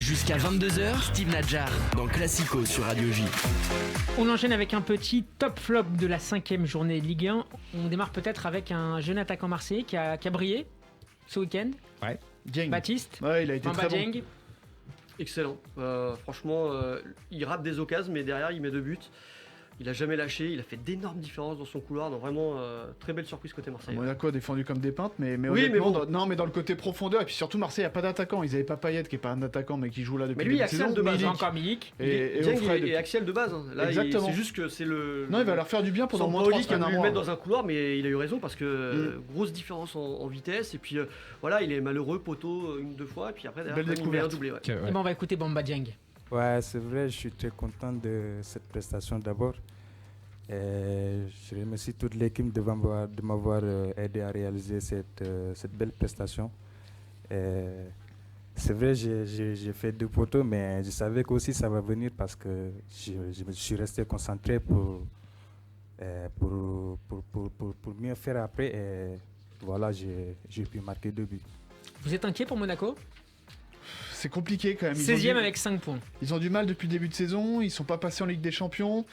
Jusqu'à 22h, Steve Nadjar dans Classico sur Radio J. On enchaîne avec un petit top flop de la 5e journée de Ligue 1. On démarre peut-être avec un jeune attaquant marseillais qui a brillé ce week-end. Ouais. Dieng. Baptiste. Ouais, il a été très Dieng. bon. Excellent. Franchement, il rate des occasions, mais derrière, il met 2 buts. Il a jamais lâché, il a fait d'énormes différences dans son couloir, donc vraiment très belle surprise côté Marseille. Monaco a défendu comme des peintes, mais Oui, honnêtement, mais bon. mais dans le côté profondeur, et puis surtout Marseille, il n'y a pas d'attaquant. Ils n'avaient pas Payet qui n'est pas un attaquant, mais qui joue là depuis Mais lui, le début de Axel saison. de base, Milik. Encore Milik. Et Dieng Offray et depuis. Axel de base. Hein. Là, Exactement. c'est juste que c'est le. Non, il va leur faire du bien pendant au moins Sampaoli 3 qui a semaines, voulu un le mettre mois. dans un couloir, mais il a eu raison parce que grosse différence en vitesse. Et puis voilà, il est malheureux, poteau, 1-2 fois. Et puis après, derrière, Belle il met un découverte. doublé. Ouais. Ok, ouais. Et ben on va écouter Bamba Dieng. Ouais, c'est vrai, je suis très content de cette prestation d'abord. Et je remercie toute l'équipe de m'avoir aidé à réaliser cette belle prestation. Et c'est vrai, j'ai fait 2 poteaux, mais je savais qu'aussi ça va venir parce que je me suis resté concentré pour mieux faire après. Et voilà, j'ai pu marquer 2 buts. Vous êtes inquiet pour Monaco? C'est compliqué quand même. 16e avec 5 points. Ils ont du mal depuis le début de saison, ils sont pas passés en Ligue des Champions.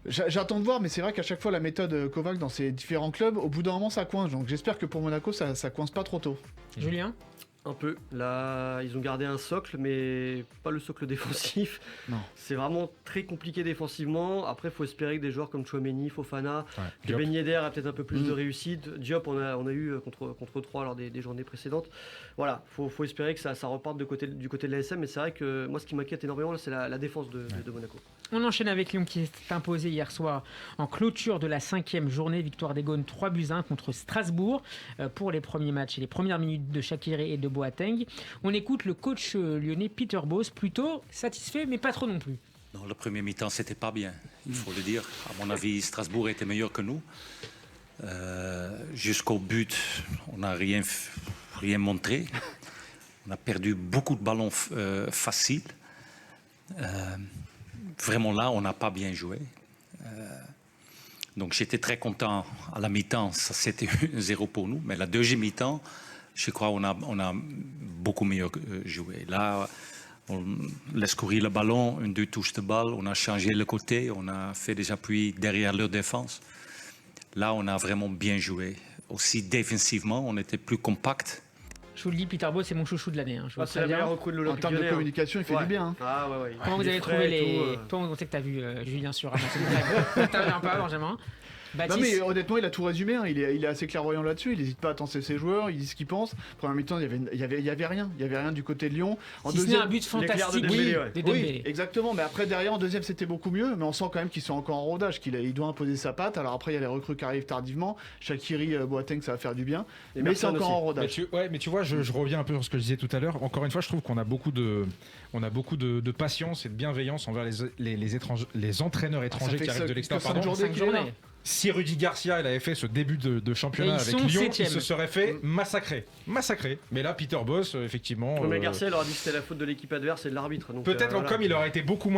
J'attends de voir, mais c'est vrai qu'à chaque fois la méthode Kovac dans ses différents clubs, au bout d'un moment ça coince. Donc j'espère que pour Monaco ça coince pas trop tôt. Julien? Un peu. Là, ils ont gardé un socle, mais pas le socle défensif. Non. C'est vraiment très compliqué défensivement. Après, il faut espérer que des joueurs comme Tchouaméni, Fofana, Ouais. que Diop. Ben Yedder a peut-être un peu plus de réussite. Diop, on a eu contre 3 lors des journées précédentes. Voilà, faut espérer que ça reparte du côté de l'ASM. Mais c'est vrai que moi, ce qui m'inquiète énormément, là, c'est la défense de Monaco. On enchaîne avec Lyon qui s'est imposé hier soir en clôture de la 5e journée. Victoire des Gaunes 3-1 contre Strasbourg pour les premiers matchs et les premières minutes de Shaqiri et de Boateng. On écoute le coach lyonnais Peter Bosz, plutôt satisfait mais pas trop non plus. Non, le premier mi-temps, c'était pas bien, il faut le dire. À mon avis, Strasbourg était meilleur que nous. Jusqu'au but, on n'a rien montré. On a perdu beaucoup de ballons faciles. Vraiment là, on n'a pas bien joué. Donc j'étais très content à la mi-temps, ça c'était 0 pour nous. Mais la deuxième mi-temps, je crois qu'on a beaucoup mieux joué. Là, on laisse courir le ballon, 1-2 touches de balle, on a changé le côté, on a fait des appuis derrière leur défense. Là, on a vraiment bien joué. Aussi défensivement, on était plus compact. Je vous le dis, Peter Bosz, c'est mon chouchou de l'année. Je vous le C'est la préviens. meilleure recrue de En l'Olympique termes de Lyonnais, hein. communication, il fait du bien. Hein. Ah ouais. Comment vous Il est avez frais trouvé et les... tout, Toi, on sait que tu as vu Julien sur Amazon Prime. T'interviens pas, Benjamin. Non Baptiste, mais honnêtement il a tout résumé, hein. il est assez clairvoyant là-dessus, il n'hésite pas à tenter ses joueurs, il dit ce qu'il pense. Première mi-temps il y avait rien du côté de Lyon. si ce n'est un but l'éclair de fantastique Dembélé, de ouais. Dembélé. Oui, exactement, mais après derrière en deuxième c'était beaucoup mieux, mais on sent quand même qu'ils sont encore en rodage, qu'il doit imposer sa patte. Alors après il y a les recrues qui arrivent tardivement, Shaqiri, Boateng ça va faire du bien, Et mais c'est Mertens encore aussi. en rodage. Mais tu vois, je reviens un peu sur ce que je disais tout à l'heure. Encore une fois, je trouve qu'on a beaucoup de patience et de bienveillance envers les entraîneurs étrangers qui arrivent de l'extérieur. cinq Pardon. journées Cinq qu'il est là. journées. Si Rudy Garcia il avait fait ce début de championnat Et ils avec sont Lyon, septième. il se serait fait massacrer. Mais là, Peter Bosz, effectivement. Mais Garcia il aurait dit que c'était la faute de l'équipe adverse et de l'arbitre. donc, Peut-être voilà. comme il aurait été beaucoup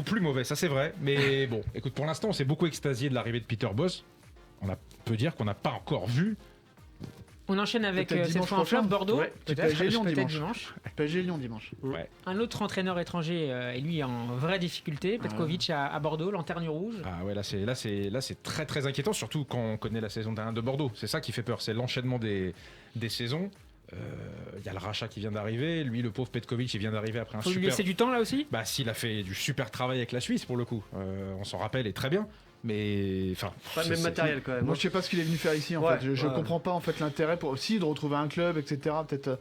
plus mauvais, ça c'est vrai. Mais bon, écoute, pour l'instant, on s'est beaucoup extasié de l'arrivée de Peter Bosz. Peut dire qu'on n'a pas encore vu. On enchaîne avec Peut-être cette dimanche fois en flop, prochain. Bordeaux. Ouais, Peut-être PSG Lyon peut-être dimanche. PSG Lyon dimanche. Ouais. Un autre entraîneur étranger est lui en vraie difficulté. Petkovic à Bordeaux, lanterne rouge. Ah ouais, là c'est très très inquiétant, surtout quand on connaît la saison dernière de Bordeaux. C'est ça qui fait peur, c'est l'enchaînement des saisons. Il y a le rachat qui vient d'arriver, lui le pauvre Petkovic il vient d'arriver après un Faut lui super... laisser du temps là aussi. Bah s'il a fait du super travail avec la Suisse pour le coup, on s'en rappelle et très bien. Mais enfin, Pas le même matériel quand même. Moi je sais pas ce qu'il est venu faire ici en Ouais, fait, je ouais. comprends pas en fait l'intérêt pour aussi de retrouver un club etc, peut-être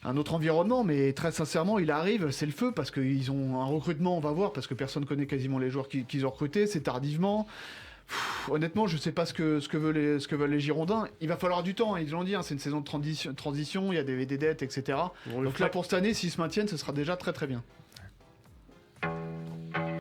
un autre environnement, mais très sincèrement il arrive, c'est le feu parce qu'ils ont un recrutement, on va voir, parce que personne connaît quasiment les joueurs qu'ils ont recrutés, c'est tardivement. Honnêtement, je sais pas ce que veulent les Girondins. Il va falloir du temps, ils l'ont dit, hein, c'est une saison de transition, il y a des dettes, etc. Bon, le Donc là flac- pour cette année, s'ils se maintiennent, ce sera déjà très très bien.